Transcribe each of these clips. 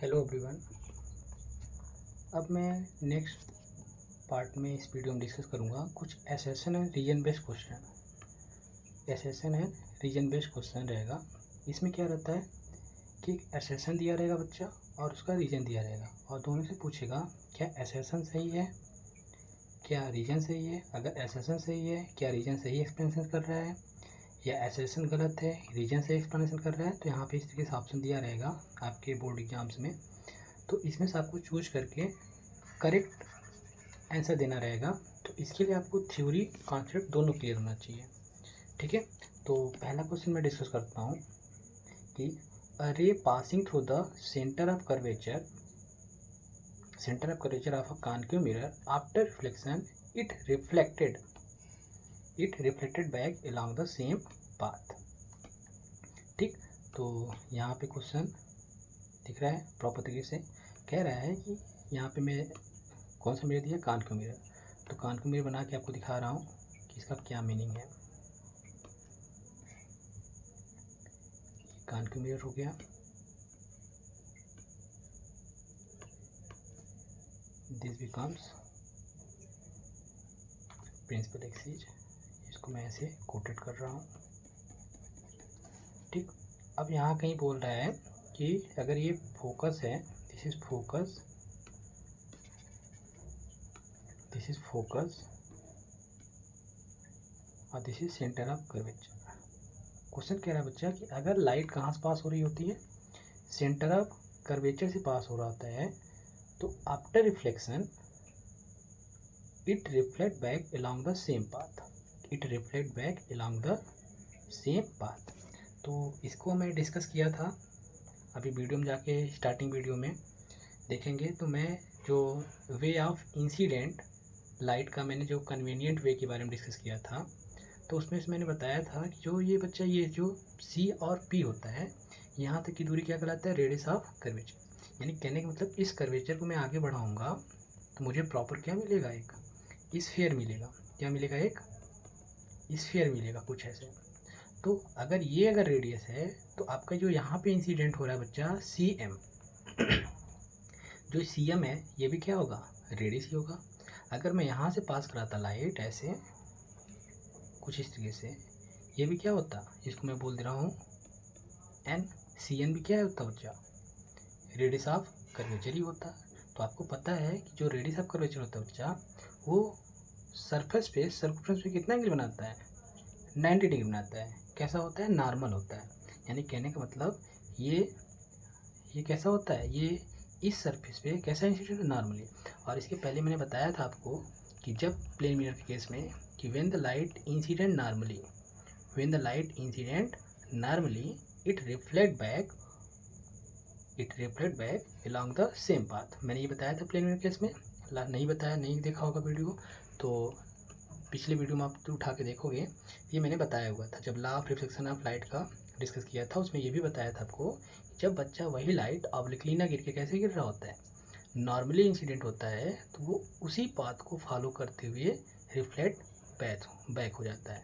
Hello everyone. अब मैं next part में इस वीडियो में डिस्कस करूँगा कुछ assertion and reason based question. Assertion and reason based question रहेगा। इसमें क्या रहता है कि एक एसेशन दिया रहेगा बच्चा और उसका रीजन दिया रहेगा और दोनों से पूछेगा क्या एसेशन सही है, क्या रीजन सही है। अगर एसेशन सही है, क्या रीजन सही एक्सप्लेनेशन कर रहा है, या एसेशन गलत है, रीजन सही एक्सप्लेनेशन कर रहा है। तो यहाँ पे इस तरीके से ऑप्शन दिया रहेगा आपके बोर्ड एग्जाम्स में। तो इसमें से आपको चूज करके करेक्ट आंसर देना रहेगा। तो इसके लिए आपको थ्योरी कॉन्सेप्ट दोनों क्लियर होना चाहिए। ठीक है, तो पहला क्वेश्चन मैं डिस्कस करता हूँ कि a ray passing through the centre of curvature of a concave mirror after reflection it reflected back along the same path. ठीक, तो यहाँ पे क्वेश्चन दिख रहा है प्रॉपर तरीके से। कह रहा है कि यहाँ पे मैं कौन सा मिरर दिया, कॉन्केव मिरर। तो कॉन्केव मिरर बना के आपको दिखा रहा हूँ कि इसका क्या मीनिंग है। कॉन्केव मिरर हो गया, दिस बिकम्स प्रिंसिपल एक्सिस। इसको मैं ऐसे कोटेड कर रहा हूँ। ठीक, अब यहाँ कहीं बोल रहा है कि अगर ये फोकस है, दिस इज फोकस और this is centre of curvature. Question कह रहा है बच्चा कि अगर लाइट कहाँ से पास हो रही होती है, सेंटर ऑफ कर्वेचर से पास हो रहा होता है, तो after reflection it reflect back along the same path. तो इसको मैं डिस्कस किया था अभी वीडियो में, जाके स्टार्टिंग वीडियो में देखेंगे। तो मैं जो वे ऑफ इंसिडेंट लाइट का मैंने जो कन्वीनियंट वे के बारे में डिस्कस किया था, तो उसमें से मैंने बताया था कि जो ये बच्चा ये जो सी और पी होता है, यहाँ तक की दूरी क्या कहलाता है, रेडियस ऑफ कर्वेचर। यानी कहने का मतलब इस कर्वेचर को मैं आगे बढ़ाऊँगा तो मुझे प्रॉपर क्या मिलेगा, एक स्फीयर मिलेगा। क्या मिलेगा, एक स्फीयर मिलेगा, कुछ ऐसे। तो अगर रेडियस है तो आपका जो यहाँ पे इंसिडेंट हो रहा है बच्चा सी एम, जो सी एम है ये भी क्या होगा, रेडियस ही होगा। अगर मैं यहाँ से पास कराता लाइट ऐसे कुछ इस तरीके से, ये भी क्या होता, इसको मैं बोल दे रहा हूँ एन। सी एन भी क्या होता बच्चा, रेडियस ऑफ कर्वेचर ही होता। तो आपको पता है कि जो रेडियस ऑफ कर्वेचर होता है बच्चा, वो सरफेस पे कितना एंगल बनाता है, 90 डिग्री बनाता है। कैसा होता है, नॉर्मल होता है। यानी कहने का मतलब ये कैसा होता है, ये इस सरफेस पे कैसा इंसिडेंट है, नॉर्मली। और इसके पहले मैंने बताया था आपको कि जब प्लेन मिरर के केस में कि when the light incident normally it reflect back along the same path. मैंने ये बताया था प्लेन मिरर केस में। नहीं बताया, नहीं देखा होगा वीडियो तो पिछले वीडियो में आप तो उठा के देखोगे, ये मैंने बताया हुआ था। जब law of reflection of light का डिस्कस किया था, उसमें ये भी बताया था आपको, जब बच्चा वही लाइट ऑब्लिकली ना गिर के कैसे गिर रहा होता है, नॉर्मली इंसिडेंट होता है, तो वो उसी पाथ को फॉलो करते हुए रिफ्लेक्ट बैक हो जाता है।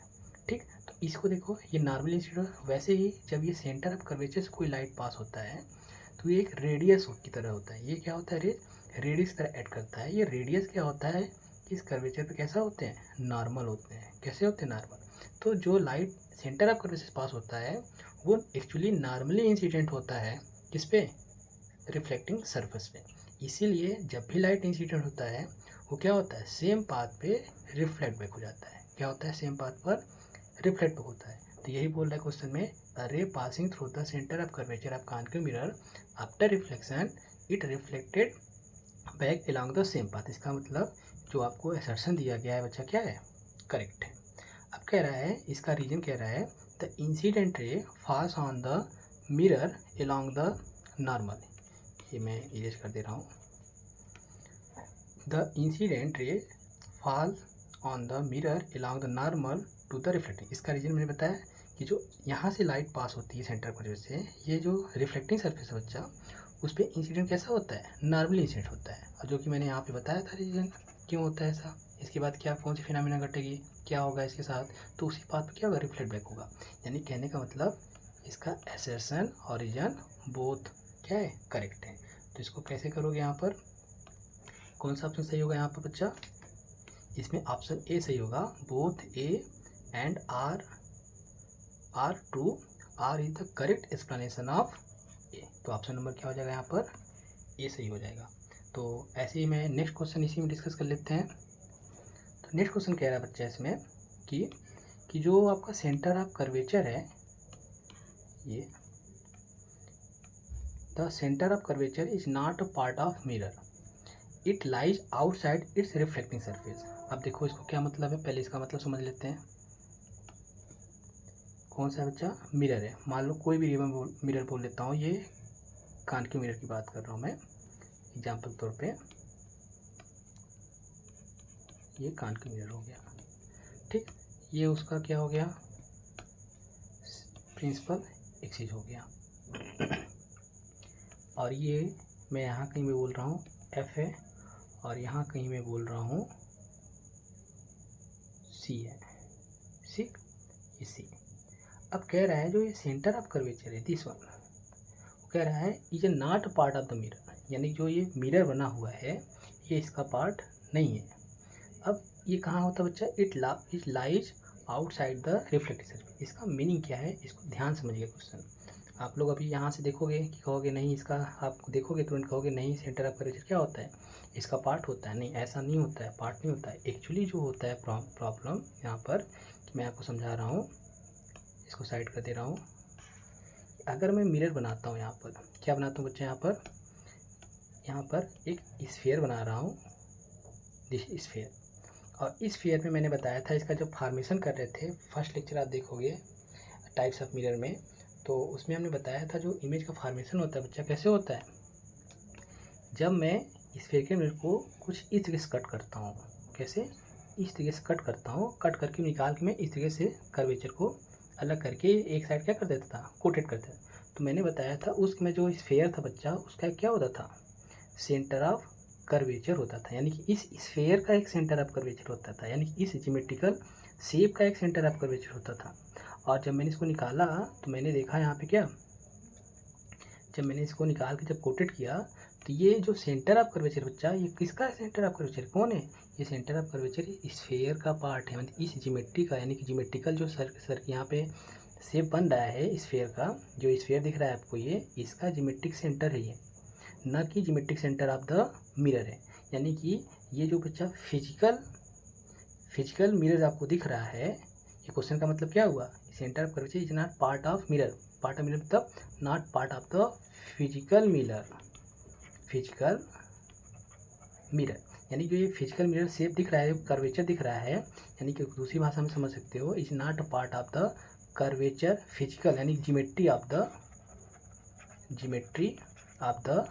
ठीक, तो इसको देखो, ये नॉर्मली इंसिडेंट। वैसे ही जब ये सेंटर ऑफ कर्वेचर से कोई लाइट पास होता है तो ये एक रेडियस की तरह होता है। ये क्या होता है, रेडियस तरह ऐड करता है। ये रेडियस क्या होता है, इस कर्वेचर पे कैसा होते हैं, नॉर्मल होते हैं। कैसे होते हैं, नॉर्मल। तो जो लाइट सेंटर ऑफ कर्वेचर से पास होता है वो एक्चुअली नॉर्मली इंसिडेंट होता है किस पे, रिफ्लेक्टिंग सरफेस पे। इसीलिए जब भी लाइट इंसिडेंट होता है वो क्या होता है, सेम पाथ पे रिफ्लेक्ट बैक हो जाता है। क्या होता है, सेम पाथ पर रिफ्लेक्ट बैक होता है। तो यही बोल रहा है क्वेश्चन में, a ray passing through the centre of curvature of concave mirror after reflection it reflected back along the same path. इसका मतलब जो आपको असर्शन दिया गया है बच्चा, क्या है, करेक्ट है। अब कह रहा है, इसका रीजन कह रहा है, the incident ray falls on the mirror along the normal. ये मैं इरेज कर दे रहा हूँ। The incident ray fall on the mirror along the normal to the reflecting. इसका रीजन मैंने बताया कि जो यहाँ से लाइट पास होती है सेंटर पर से, ये जो रिफ्लेक्टिंग सरफेस है बच्चा, उस पर इंसिडेंट कैसा होता है, नॉर्मली इंसिडेंट होता है। और जो कि मैंने यहाँ पे बताया था रीजन क्यों होता है ऐसा। इसके बाद क्या, कौन सी फिनोमेना घटेगी, क्या होगा इसके साथ, तो उसी पाथ पे क्या होगा, रिफ्लेक्ट बैक होगा। यानी कहने का मतलब इसका असर्शन और रीजन बोथ क्या है, करेक्ट है। तो तो इसको कैसे करोगे, यहाँ पर कौन सा ऑप्शन सही होगा यहाँ पर बच्चा, इसमें ऑप्शन ए सही होगा, both a and R true, R is the correct explanation of a. तो ऑप्शन नंबर क्या हो जाएगा यहाँ पर, ए सही हो जाएगा। तो ऐसे ही मैं नेक्स्ट क्वेश्चन इसी में डिस्कस कर लेते हैं। तो नेक्स्ट क्वेश्चन कह रहा है बच्चा इसमें कि जो आपका सेंटर ऑफ कर्वेचर है, ये the centre of curvature is not a part of mirror, it lies outside it's reflecting surface. अब देखो इसको क्या मतलब है, पहले इसका मतलब समझ लेते हैं। कौन सा बच्चा, मिरर है, मान लो कोई भी मिरर बोल लेता हूँ, ये कान के मिरर की बात कर रहा हूँ मैं एग्जाम्पल तौर पे, ये कान का मिरर हो गया, ठीक। ये उसका क्या हो गया, प्रिंसिपल एक्सिस हो गया। और ये मैं यहाँ कहीं में बोल रहा हूँ एफ है, और यहाँ कहीं मैं बोल रहा हूँ सी है, ठीक, ये सी। अब कह रहा है जो ये सेंटर ऑफ कर्वेचर है दिस वन, वो कह रहा है is a not part of the mirror, यानी जो ये मिरर बना हुआ है ये इसका पार्ट नहीं है। अब ये कहाँ होता है बच्चा, it lies outside the reflective surface. इसका मीनिंग क्या है, इसको ध्यान समझिए क्वेश्चन। आप लोग अभी यहाँ से देखोगे कि कहोगे नहीं, इसका आप देखोगे तुरंत कहोगे नहीं सेंटर ऑफ कर्वेचर क्या होता है, इसका पार्ट होता है। नहीं, ऐसा नहीं होता है, पार्ट नहीं होता है। एक्चुअली जो होता है प्रॉब्लम यहाँ पर, मैं आपको समझा रहा हूँ, इसको साइड कर दे रहा हूँ। अगर मैं मिरर बनाता हूँ, यहाँ पर क्या बनाता हूँ बच्चा, यहाँ पर एक स्फीयर बना रहा हूँ, दिस स्फीयर। और इस स्फीयर में मैंने बताया था, इसका जब फॉर्मेशन कर रहे थे, फर्स्ट लेक्चर आप देखोगे टाइप्स ऑफ मिरर में, तो उसमें हमने बताया था जो इमेज का फॉर्मेशन होता है बच्चा, कैसे होता है, जब मैं स्फीयर के मिरर को कुछ इस तरीके से कट करता हूँ, कैसे, इस तरीके से कट करता हूँ, कट करके निकाल के मैं इस तरीके से कर्वेचर को अलग करके एक साइड क्या कर देता था, कोटेड कर देता। तो मैंने बताया था उसमें जो स्फीयर था बच्चा, उसका क्या होता था, सेंटर ऑफ कर्वेचर होता था, यानी कि इस स्फीयर का एक सेंटर ऑफ कर्वेचर होता था, यानी कि इस ज्योमेट्रिकल शेप का एक सेंटर ऑफ कर्वेचर होता था। और जब मैंने इसको निकाला तो मैंने देखा यहाँ पे क्या, जब मैंने इसको निकाल के जब कोटेड किया, तो ये जो सेंटर ऑफ कर्वेचर बच्चा, ये किसका सेंटर ऑफ कर्वेचर कौन है, ये सेंटर ऑफ कर्वेचर स्फीयर का पार्ट है, मतलब इस ज्योमेट्री का, यानी कि ज्योमेट्रिकल जो सर यहाँ पे शेप बन रहा है स्फीयर का, जो स्फीयर दिख रहा है आपको, ये इसका ज्योमेट्रिक सेंटर है ये, न कि geometric centre of the mirror है। यानी कि ये जो बच्चा फिजिकल मिरर आपको दिख रहा है, ये क्वेश्चन का मतलब क्या हुआ, centre of curvature is not part of mirror, part of mirror मतलब not part of the physical mirror, यानी कि ये फिजिकल मिरर शेप दिख रहा है, कर्वेचर दिख रहा है, यानी कि दूसरी भाषा में समझ सकते हो, is not part of the curvature physical, यानी ज्योमेट्री ऑफ द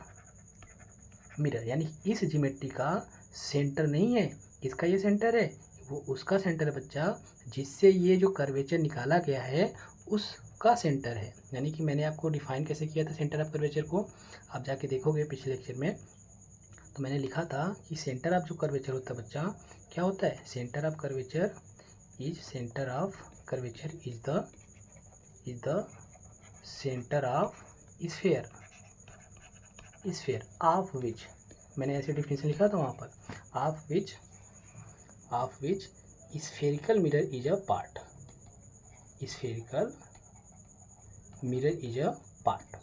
मिरर, यानी इस ज्योमेट्री का सेंटर नहीं है, किसका ये सेंटर है, वो उसका सेंटर है बच्चा, जिससे ये जो कर्वेचर निकाला गया है उसका सेंटर है। यानी कि मैंने आपको डिफाइन कैसे किया था सेंटर ऑफ कर्वेचर को, आप जाके देखोगे पिछले लेक्चर में, तो मैंने लिखा था कि सेंटर ऑफ जो कर्वेचर होता है बच्चा, क्या होता है, centre of curvature is the centre of sphere of which, मैंने ऐसे डिफिनेशन लिखा था वहाँ पर, of which spherical mirror is a part, spherical mirror is a part.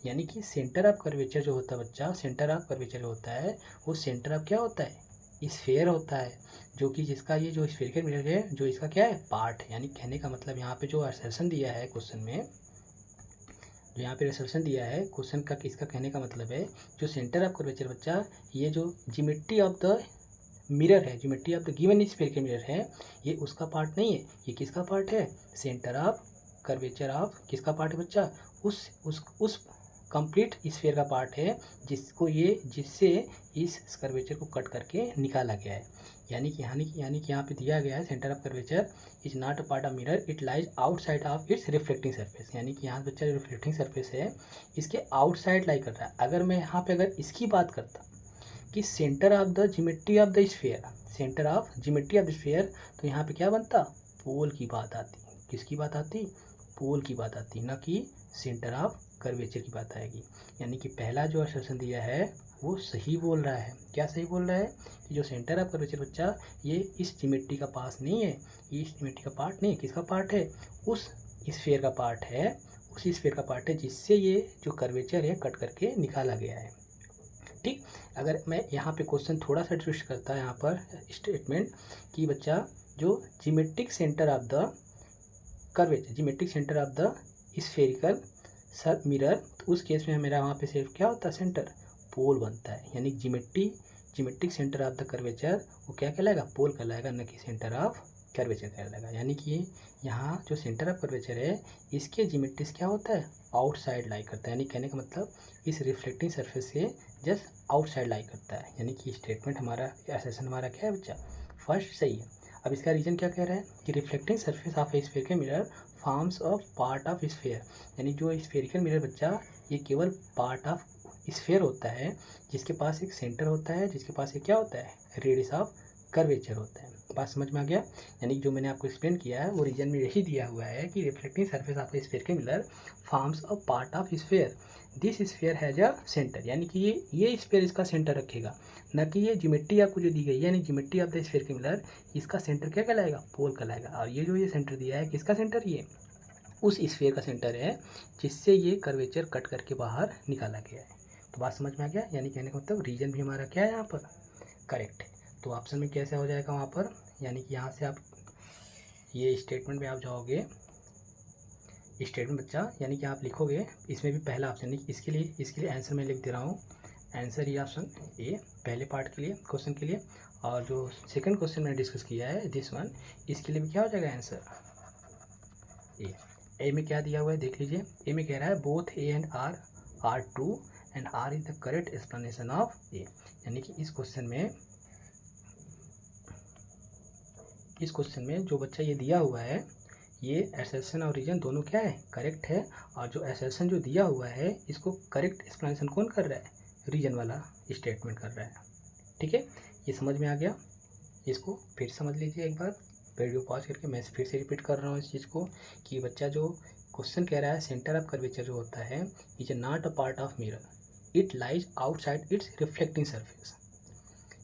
यानी कि सेंटर ऑफ कर्वेचर जो होता है बच्चा, सेंटर ऑफ कर्वेचर होता है, वो सेंटर ऑफ क्या होता है, स्फीयर होता है, जो कि जिसका ये जो स्फेरिकल मिरर है, जो इसका क्या है, पार्ट है। यानी कहने का मतलब यहाँ पे जो असर्शन दिया है क्वेश्चन में, जो यहाँ पे असर्शन दिया है क्वेश्चन का, इसका कहने का मतलब है जो सेंटर ऑफ कर्वेचर बच्चा, ये जो ज्योमेट्री ऑफ द मिरर है, geometry of the given sphere mirror है, ये उसका पार्ट नहीं है, ये किसका पार्ट है, सेंटर ऑफ कर्वेचर ऑफ किसका पार्ट है बच्चा, उस कंप्लीट स्फीयर का पार्ट है, जिससे इस कर्वेचर को कट करके निकाला गया है। यानी कि यहाँ पे दिया गया है centre of curvature is not a part of mirror, it lies outside of its reflecting surface. यानी कि यहाँ बच्चा जो रिफ्लेक्टिंग सरफेस है इसके आउटसाइड लाई कर रहा है। अगर मैं यहाँ पे अगर इसकी बात करता कि centre of the geometry of the sphere, centre of geometry of the sphere, तो यहाँ पे क्या बनता, पोल की बात आती, किसकी बात आती, पोल की बात आती, न कि सेंटर ऑफ कर्वेचर की बात आएगी। यानी कि पहला जो असर्शन दिया है वो सही बोल रहा है। क्या सही बोल रहा है कि जो सेंटर ऑफ कर्वेचर बच्चा ये इस ज्योमेट्री का पास नहीं है, ये इस ज्योमेट्री का पार्ट नहीं है। किसका पार्ट है? उस स्फीयर का पार्ट है, उसी स्फीयर का पार्ट है जिससे ये जो कर्वेचर है कट करके निकाला गया है। ठीक, अगर मैं यहाँ पे क्वेश्चन थोड़ा सा ट्विस्ट करता है यहाँ पर स्टेटमेंट कि बच्चा जो geometric centre of the curvature, geometric centre of the spherical सब मिरर, तो उस केस में मेरा वहाँ पे सिर्फ क्या होता है? सेंटर, पोल बनता है। यानी geometric centre of the curvature वो क्या कहलाएगा? पोल कहलाएगा, न कि सेंटर ऑफ कर्वेचर कहलाएगा। यानी कि यहाँ जो सेंटर ऑफ कर्वेचर है इसके ज्योमेट्रिक्स क्या होता है? आउटसाइड लाई करता है। यानी कहने का मतलब इस रिफ्लेक्टिंग सरफेस से जस्ट आउटसाइड लाई करता है। यानी कि स्टेटमेंट हमारा, असर्शन हमारा क्या है बच्चा? फर्स्ट सही है। अब इसका रीजन क्या कह रहा है कि reflecting surface of A sphere mirror forms of part of sphere. यानी जो स्फेरिकल मिरर बच्चा ये केवल पार्ट ऑफ स्फीयर होता है जिसके पास एक सेंटर होता है, जिसके पास एक क्या होता है? रेडियस ऑफ कर्वेचर होता है। बात समझ में आ गया? यानी जो मैंने आपको एक्सप्लेन किया है वो रीजन में यही दिया हुआ है कि reflecting surface of sphere mirror forms a part of sphere, this sphere has a centre. यानी कि ये स्फीयर इसका सेंटर रखेगा, न कि ये ज्योमेट्री आपको जो दी गई है यानी geometry of the sphere mirror इसका सेंटर क्या कहलाएगा? पोल कहलाएगा। और ये जो ये सेंटर दिया है किसका सेंटर? ये उस स्फीयर का सेंटर है जिससे ये कर्वेचर कट करके बाहर निकाला गया है। तो बात समझ में आ गया? यानी कहने का मतलब रीजन भी हमारा क्या है यहाँ पर? करेक्ट है। तो ऑप्शन में कैसे हो जाएगा वहाँ पर? यानी कि यहाँ से आप ये स्टेटमेंट में आप जाओगे, स्टेटमेंट बच्चा यानी कि आप लिखोगे इसमें भी पहला ऑप्शन नहीं, इसके लिए आंसर मैं लिख दे रहा हूँ। आंसर ये ऑप्शन ए पहले पार्ट के लिए, क्वेश्चन के लिए। और जो सेकंड क्वेश्चन मैंने डिस्कस किया है दिस वन, इसके लिए भी क्या हो जाएगा आंसर? ए में क्या दिया हुआ है देख लीजिए। ए में कह रहा है both a and R R true and R is the correct explanation of a. यानी कि इस क्वेश्चन में जो बच्चा ये दिया हुआ है ये असर्शन और रीजन दोनों क्या है? करेक्ट है। और जो असर्शन जो दिया हुआ है इसको करेक्ट एक्सप्लेनेशन कौन कर रहा है? रीजन वाला स्टेटमेंट कर रहा है। ठीक है, ये समझ में आ गया? इसको फिर समझ लीजिए एक बार, वीडियो पॉज करके मैं फिर से रिपीट कर रहा हूँ इस चीज़ को कि बच्चा जो क्वेश्चन कह रहा है सेंटर ऑफ कर्वेचर जो होता है is not a part of mirror, it lies outside it's reflecting surface.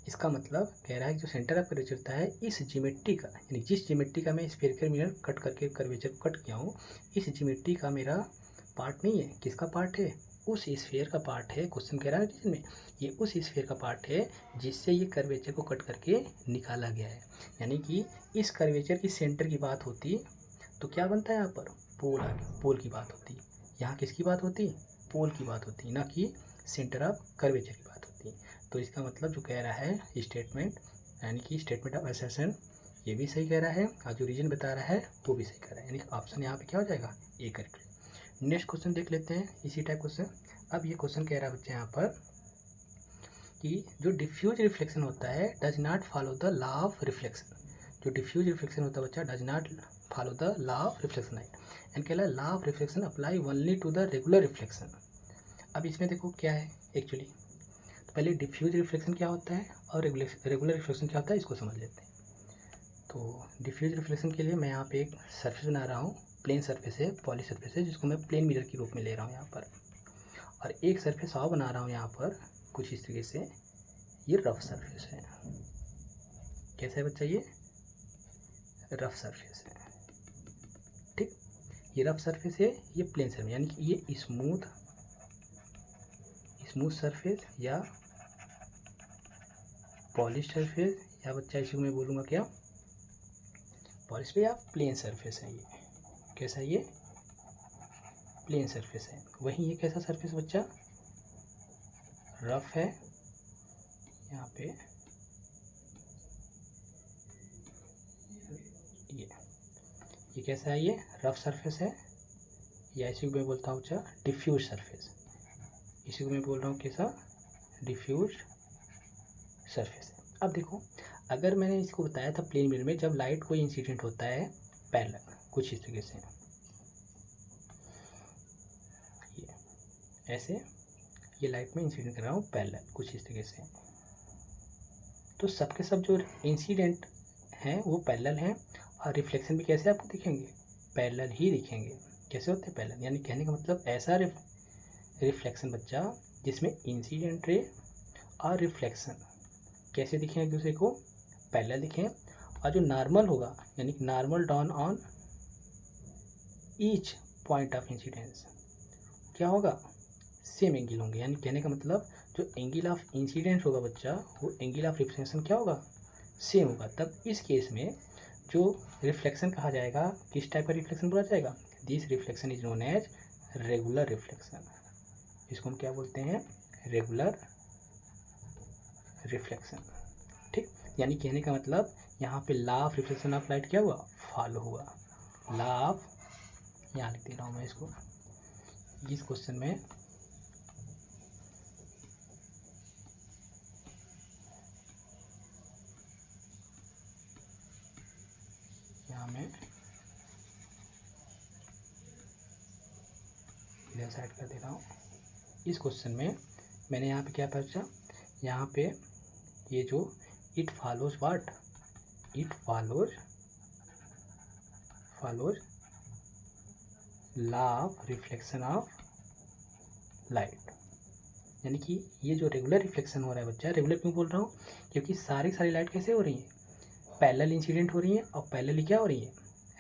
इसका मतलब कह रहा है कि जो सेंटर ऑफ कर्वेचर होता है इस ज्योमेट्री का, यानी जिस ज्योमेट्री का मैं स्फेरिकल मिरर कट करके कर्वेचर को कट किया हूँ इस ज्योमेट्री का मेरा पार्ट नहीं है। किसका पार्ट है? उस स्फीयर का पार्ट है। क्वेश्चन कह रहा है रीजन में ये उस स्फीयर का पार्ट है जिससे ये कर्वेचर को कट करके निकाला गया है। यानी कि इस कर्वेचर की सेंटर की बात होती तो क्या बनता है यहाँ पर? पोल पोल की बात होती। यहाँ किसकी बात होती? पोल की बात होती, ना कि सेंटर ऑफ कर्वेचर की बात होती। तो इसका मतलब जो कह रहा है स्टेटमेंट, यानी कि स्टेटमेंट ऑफ असर्शन ये भी सही कह रहा है और जो रीजन बता रहा है वो भी सही कह रहा है। यानी ऑप्शन यहाँ पे क्या हो जाएगा? A correct. नेक्स्ट क्वेश्चन देख लेते हैं इसी टाइप क्वेश्चन। अब ये क्वेश्चन कह रहा है बच्चे यहाँ पर कि जो डिफ्यूज रिफ्लेक्शन होता है does not follow the law of reflection. जो डिफ्यूज रिफ्लेक्शन होता है बच्चा does not follow the law of reflection and कह रहा है law of reflection apply only to the regular reflection. अब इसमें देखो क्या है एक्चुअली, तो पहले डिफ्यूज रिफ्लेक्शन क्या होता है और रेगुलर रिफ्लेक्शन क्या होता है इसको समझ लेते हैं। तो डिफ्यूज रिफ्लेक्शन के लिए मैं यहाँ पे एक सरफेस बना रहा हूँ, प्लेन सरफेस है, पॉली सरफेस है, जिसको मैं प्लेन मिरर के रूप में ले रहा हूँ यहाँ पर। और एक सरफेस और बना रहा हूँ यहाँ पर कुछ इस तरीके से, ये रफ सरफेस है। कैसा है बच्चा? ये रफ सरफेस है। ठीक, ये रफ सरफेस है, ये प्लेन सरफेस, यानी कि ये स्मूथ सरफेस या पॉलिश सरफेस, या बच्चा इसी को मैं बोलूँगा क्या? पॉलिश पे या प्लेन सरफेस है। ये कैसा है? ये प्लेन सरफेस है। वहीं ये कैसा सरफेस बच्चा? रफ है। यहाँ पे ये कैसा है? ये रफ सरफेस है, या इसी को मैं बोलता हूँ बच्चा डिफ्यूज सरफेस। इसी को मैं बोल रहा हूँ कैसा? डिफ्यूज सरफेस है। अब देखो, अगर मैंने इसको बताया था प्लेन मिरर में जब लाइट कोई इंसिडेंट होता है पैरेलल, कुछ इस तरीके से ये ऐसे, ये लाइट में इंसिडेंट कर रहा हूँ पैरेलल कुछ इस तरीके से, तो सबके सब जो इंसिडेंट हैं वो पैरेलल हैं और रिफ्लेक्शन भी कैसे आपको दिखेंगे? पैरेलल ही दिखेंगे। कैसे होते हैं? पैरेलल। यानी कहने का मतलब ऐसा रिफ्लेक्शन बच्चा जिसमें इंसिडेंट रे और रिफ्लेक्शन कैसे दिखें एक दूसरे को, पैरेलल दिखें, और जो नॉर्मल होगा यानी normal down on each point of incidence क्या होगा, सेम एंगल होंगे। यानी कहने का मतलब जो एंगल ऑफ इंसिडेंस होगा बच्चा वो एंगल ऑफ रिफ्लेक्शन क्या होगा, सेम होगा। तब इस केस में जो रिफ्लेक्शन कहा जाएगा, किस टाइप का रिफ्लेक्शन बोला जाएगा, this reflection is known as regular reflection. इसको हम क्या बोलते हैं, रेगुलर रिफ्लेक्शन। ठीक, यानी कहने का मतलब यहाँ पे law of reflection of light क्या हुआ, फॉलो हुआ। लॉ ऑफ, यहाँ लिख दे रहा हूँ मैं इसको, इस क्वेश्चन में यहाँ में इधर साइड कर दे रहा हूँ। इस क्वेश्चन में मैंने यहाँ पे क्या पूछा, यहाँ पे ये जो it follows what, it follows law of reflection of light. यानी कि ये जो रेगुलर रिफ्लेक्शन हो रहा है बच्चा, रेगुलर क्यों बोल रहा हूँ, क्योंकि सारी लाइट कैसे हो रही है, पैरेलल इंसिडेंट हो रही है, और पैरेलल क्या हो रही है,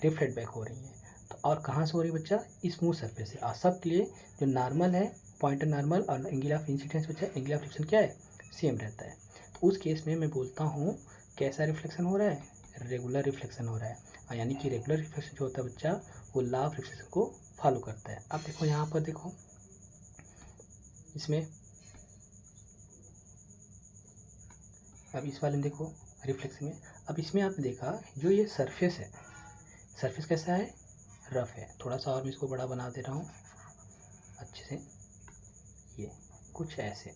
रिफ्लेक्ट बैक हो रही है। तो और कहाँ से हो रही है बच्चा, स्मूथ सरफेस से। और सब के लिए जो नॉर्मल है, पॉइंटर नॉर्मल और एंगल ऑफ इंसिडेंस बच्चा, एंगल ऑफ रिफ्लेक्शन क्या है, सेम रहता है। तो उस केस में मैं बोलता हूँ कैसा रिफ्लेक्शन हो रहा है, रेगुलर रिफ्लेक्शन हो रहा है। और यानी कि रेगुलर रिफ्लेक्शन जो होता है बच्चा वो लॉ ऑफ रिफ्लेक्शन को फॉलो करता है। अब देखो यहाँ पर देखो, इसमें अब इस वाले में देखो रिफ्लेक्शन में, अब इसमें आपने देखा जो ये सरफेस है, सरफेस कैसा है, रफ है। थोड़ा सा और मैं इसको बड़ा बना दे रहा हूँ अच्छे से, ये कुछ ऐसे,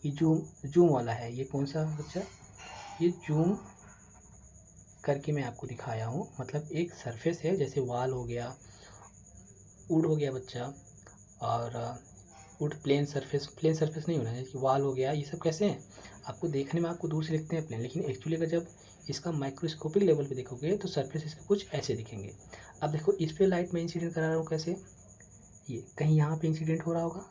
ये जूम वाला है, ये कौन सा बच्चा, ये जूम करके मैं आपको दिखाया हूँ। मतलब एक सरफेस है, जैसे वॉल हो गया, वुड हो गया बच्चा, और वुड प्लेन सरफेस नहीं होना है, कि वॉल हो गया, ये सब कैसे हैं, आपको देखने में आपको दूर से दिखते हैं प्लेन, लेकिन एक्चुअली अगर जब इसका माइक्रोस्कोपिक लेवल पे देखोगे तो सरफेस इसके कुछ ऐसे दिखेंगे। अब देखो इस पे लाइट में इंसिडेंट करा रहा हूँ कैसे, ये कहीं यहाँ पे इंसिडेंट हो रहा होगा,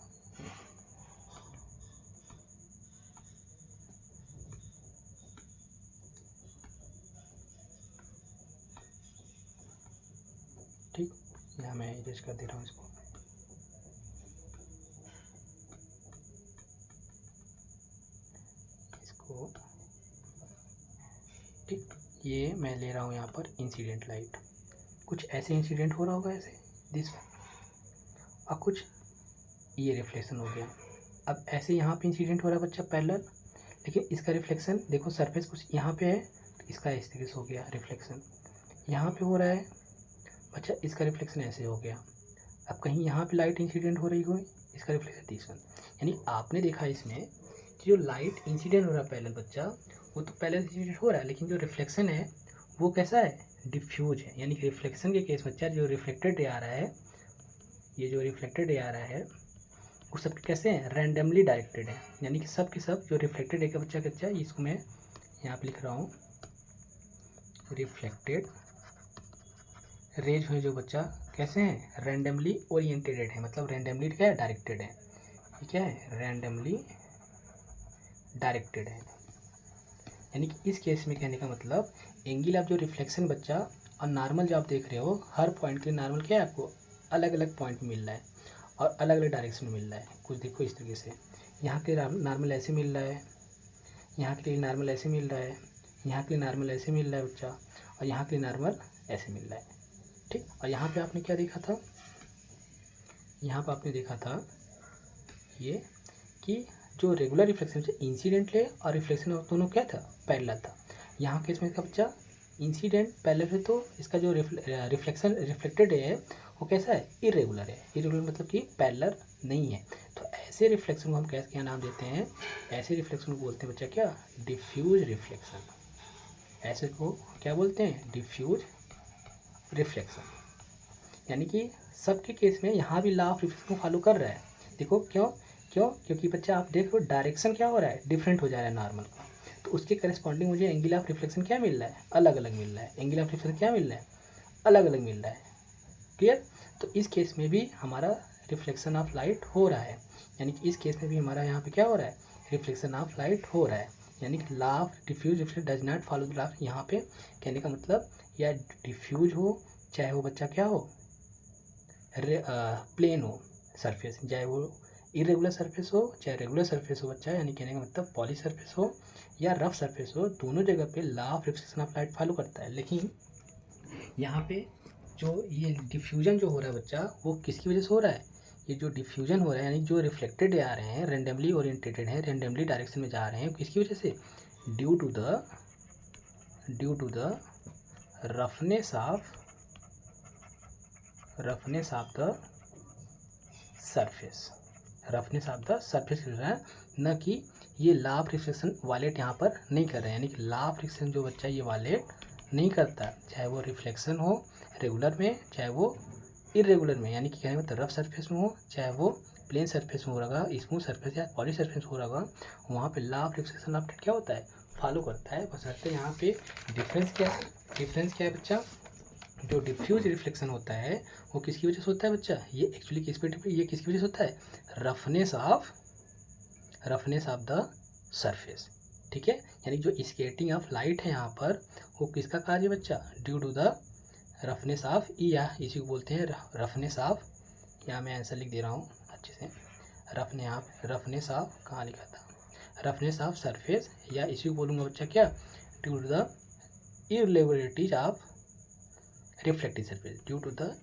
ठीक, यहाँ मैं इरेज कर दे रहा हूँ इसको। ठीक, ये मैं ले रहा हूँ यहाँ पर इंसिडेंट लाइट, कुछ ऐसे इंसिडेंट हो रहा होगा ऐसे दिस, और कुछ ये रिफ्लेक्शन हो गया। अब ऐसे यहाँ पे इंसिडेंट हो रहा है बच्चा पैरेलल, लेकिन इसका रिफ्लेक्शन देखो, सरफेस कुछ यहाँ पे है तो इसका इस तरीके से हो गया रिफ्लेक्शन, यहाँ पे हो रहा है बच्चा, इसका रिफ्लेक्शन ऐसे हो गया। अब कहीं यहाँ पे लाइट इंसिडेंट हो रही हो, इसका रिफ्लेक्शन तीसरा। यानी आपने देखा इसमें कि जो लाइट इंसिडेंट हो रहा है पैरेलल बच्चा, वो तो पैरेलल इंसिडेंट हो रहा है, लेकिन जो रिफ्लेक्शन है वो कैसा है, डिफ्यूज है। यानी कि रिफ्लेक्शन के केस बच्चा जो रिफ्लेक्टेड रे आ रहा है, ये जो रिफ्लेक्टेड रे आ रहा है वो सब कैसे हैं, रैंडमली डायरेक्टेड है। यानी कि सब के सब जो रिफ्लेक्टेड रे का बच्चा कच्चा, इसको मैं यहाँ पे लिख रहा हूँ, रिफ्लेक्टेड रेज है जो बच्चा कैसे हैं, रैंडमली ओरिएंटेड है। मतलब रैंडमली क्या है, डायरेक्टेड है। ये क्या है, रैंडमली डायरेक्टेड है। यानी कि इस केस में कहने का मतलब एंगल ऑफ जो रिफ्लेक्शन बच्चा और नॉर्मल जो आप देख रहे हो, हर पॉइंट के लिए नॉर्मल क्या है, आपको अलग अलग पॉइंट मिल रहा है और अलग अलग डायरेक्शन में मिल रहा है। कुछ देखो इस तरीके से, यहाँ के नॉर्मल ऐसे मिल रहा है, यहाँ के लिए नॉर्मल ऐसे मिल रहा है, यहाँ के लिए नॉर्मल ऐसे मिल रहा है बच्चा, और यहाँ के लिए नॉर्मल ऐसे मिल रहा है। ठीक, और यहाँ पे आपने क्या देखा था, यहाँ पर आपने देखा था ये कि जो रेगुलर रिफ्लेक्शन से इंसिडेंट ले और रिफ्लेक्शन दोनों क्या था, पैरेलल था। यहाँ केस में इसका बच्चा इंसिडेंट पैरेलल है, तो इसका जो रिफ्लेक्शन रिफ्लेक्टेड है वो कैसा है, इरेगुलर है। इरेगुलर मतलब कि पैरेलल नहीं है। तो ऐसे रिफ्लेक्शन को हम कैसे क्या नाम देते हैं, ऐसे रिफ्लेक्शन को बोलते हैं बच्चा क्या, डिफ्यूज रिफ्लेक्शन। ऐसे को क्या बोलते हैं, डिफ्यूज रिफ्लेक्शन। यानी कि सबके केस में यहाँ भी लॉ ऑफ रिफ्लेक्शन को फॉलो कर रहा है। देखो क्योंकि बच्चा आप देख लो डायरेक्शन क्या हो रहा है, डिफरेंट हो जा रहा है नॉर्मल का, तो उसके करस्पॉन्डिंग मुझे एंगल ऑफ रिफ्लेक्शन क्या मिल रहा है, अलग अलग मिल रहा है। एंगल ऑफ रिफ्लेक्शन क्या मिल रहा है, अलग अलग मिल रहा है। क्लियर। तो इस केस में भी हमारा रिफ्लेक्शन ऑफ लाइट हो रहा है, यानी कि इस केस में भी हमारा यहाँ पे क्या हो रहा है, रिफ्लेक्शन ऑफ लाइट हो रहा है, यानी कि law of diffuse reflect does not follow the law. यहाँ पे कहने का मतलब या डिफ्यूज हो चाहे वो बच्चा क्या हो, प्लेन हो सरफेस, चाहे वो इरेगुलर सरफेस हो चाहे रेगुलर सरफेस हो बच्चा, यानी कहने का मतलब पॉली सरफेस हो या रफ सरफेस हो, दोनों जगह पे law of reflection of light follow करता है। लेकिन यहाँ पे जो ये डिफ्यूजन जो हो रहा है बच्चा, वो किसकी वजह से हो रहा है, ये जो डिफ्यूजन हो रहा है यानी जो रिफ्लेक्टेड आ रहे हैं, रेंडमली ओरिएंटेटेड हैं, रेंडमली डायरेक्शन में जा रहे हैं, किसकी वजह से, due to the roughness of the surface, roughness of the surface कर रहा है, न कि ये लॉ ऑफ रिफ्लेक्शन वायलेट यहाँ पर नहीं कर रहे हैं, यानी कि लॉ ऑफ रिफ्लेक्शन जो बच्चा ये वायलेट नहीं करता, चाहे वो रिफ्लेक्शन हो रेगुलर में चाहे वो इरेगुलर में, यानी कि कहने मतलब रफ सरफेस में हो चाहे वो प्लेन सरफेस में हो रहा, स्मूथ सरफेस या पॉली सरफेस हो रहा, वहाँ पे लॉ ऑफ रिफ्लेक्शन ऑफ क्या होता है, फॉलो करता है। बशर्ते यहाँ पे डिफरेंस क्या है बच्चा, जो डिफ्यूज रिफ्लेक्शन होता है वो किसकी वजह से होता है बच्चा, ये एक्चुअली ये किसकी वजह से होता है, रफनेस ऑफ द सरफेस, ठीक है, यानी जो स्केटिंग ऑफ लाइट है यहाँ पर वो किसका कार्य है बच्चा, due to the roughness of, या इसी को बोलते हैं रफनेस ऑफ, यहाँ मैं आंसर लिख दे रहा हूँ अच्छे से, रफनेस ऑफ कहाँ लिखा था, रफनेस ऑफ सरफेस, या इसी को बोलूँगा बच्चा क्या, due to the irregularities of reflective surface, due to the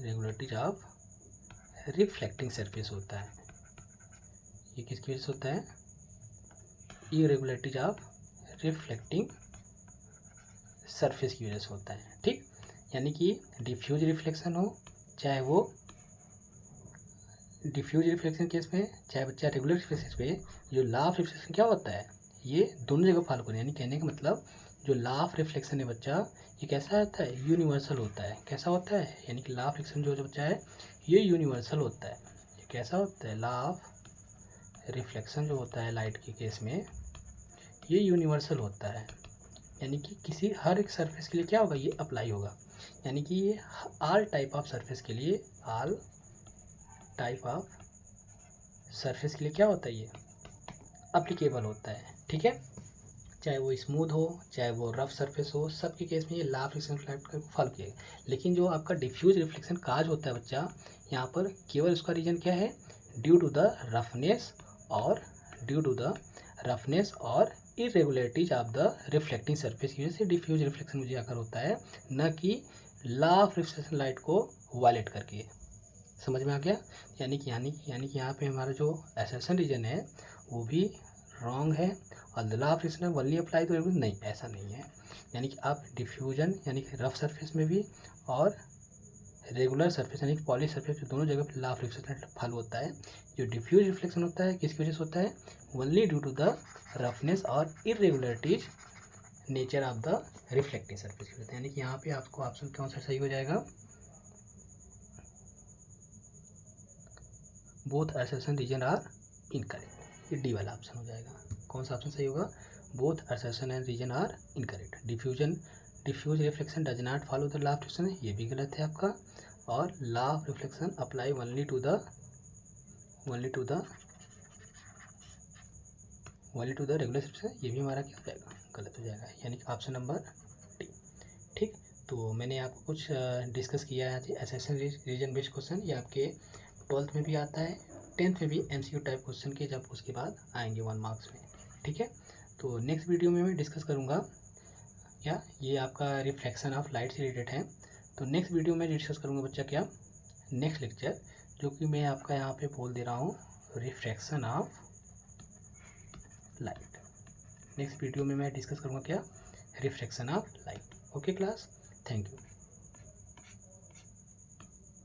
regularities of reflecting surface होता है, ये किसकी वजह से होता है, इरेगुलरिटीज ऑफ रिफ्लेक्टिंग सरफेस की वजह से होता है, ठीक, यानी कि डिफ्यूज रिफ्लेक्शन हो चाहे वो डिफ्यूज रिफ्लेक्शन केस में चाहे बच्चा रेगुलर रिफ्लेक्शन पे, जो लॉ ऑफ रिफ्लेक्शन क्या होता है, ये दोनों जगह फॉलो करें, यानी कहने का मतलब जो लॉ ऑफ रिफ्लेक्शन है बच्चा ये कैसा होता है, यूनिवर्सल होता है, कैसा होता है, यानी कि लॉ ऑफ रिफ्लेक्शन जो बच्चा है ये यूनिवर्सल होता है, ये कैसा होता है, लॉ ऑफ रिफ्लेक्शन जो होता है लाइट के केस में ये यूनिवर्सल होता है, यानी कि किसी हर एक सरफेस के लिए क्या होगा, ये अप्लाई होगा, यानी कि ये ऑल टाइप ऑफ सरफेस के लिए, ऑल टाइप ऑफ सरफेस के लिए क्या होता है, ये अप्लीकेबल होता है, ठीक है, चाहे वो स्मूथ हो चाहे वो रफ सरफेस हो, सबके केस में ये लॉ ऑफ रिफ्लेक्शन को फॉलो किएगा। लेकिन जो आपका डिफ्यूज रिफ्लेक्शन काज होता है बच्चा, यहाँ पर केवल उसका रीजन क्या है, ड्यू टू द रफनेस और irregularities of the reflecting surface की वजह से डिफ्यूज रिफ्लेक्शन मुझे आकर होता है, न कि लॉ ऑफ रिफ्लेक्शन लाइट को वायलेट करके। समझ में आ गया, यानी कि यहाँ पे हमारा जो असर्शन रीजन है वो भी रॉन्ग है, और law of reflection only apply तो नहीं, ऐसा नहीं है, यानी कि आप डिफ्यूजन यानी कि रफ सरफेस में भी और रेगुलर सरफेस यानी कि पॉली सरफेस दोनों जगह पर लॉ ऑफ रिफ्लेक्शन फॉलो होता है। जो डिफ्यूज रिफ्लेक्शन होता है किसकी वजह से होता है, only due to the roughness और irregularities nature of the reflecting surface की वजह, यानी कि यहाँ पे आपको ऑप्शन कौन सा सही हो जाएगा, both assertion reason are incorrect, ये डी वाला ऑप्शन हो जाएगा। कौन सा ऑप्शन सही होगा, both assertion and reason are incorrect, diffuse reflection does not follow the law of reflection, ये भी गलत है आपका, और law of reflection apply only to the regular reflection, ये भी हमारा क्या हो जाएगा, गलत हो जाएगा, यानी कि ऑप्शन नंबर डी, ठीक। तो मैंने आपको कुछ डिस्कस किया है असर्शन रीजन बेस्ड क्वेश्चन, ये आपके 12th में भी आता है, 10th में भी MCQ टाइप क्वेश्चन के जब उसके बाद आएंगे 1 मार्क्स में, ठीक है। तो नेक्स्ट वीडियो में मैं डिस्कस करूँगा क्या, ये आपका रिफ्लेक्शन ऑफ लाइट से रिलेटेड है, तो नेक्स्ट वीडियो में डिस्कस करूँगा बच्चा क्या, नेक्स्ट लेक्चर जो कि मैं आपका यहाँ पे बोल दे रहा हूँ, refraction of light. Next video में मैं डिस्कस करूँगा क्या, refraction of light. Okay class, thank you.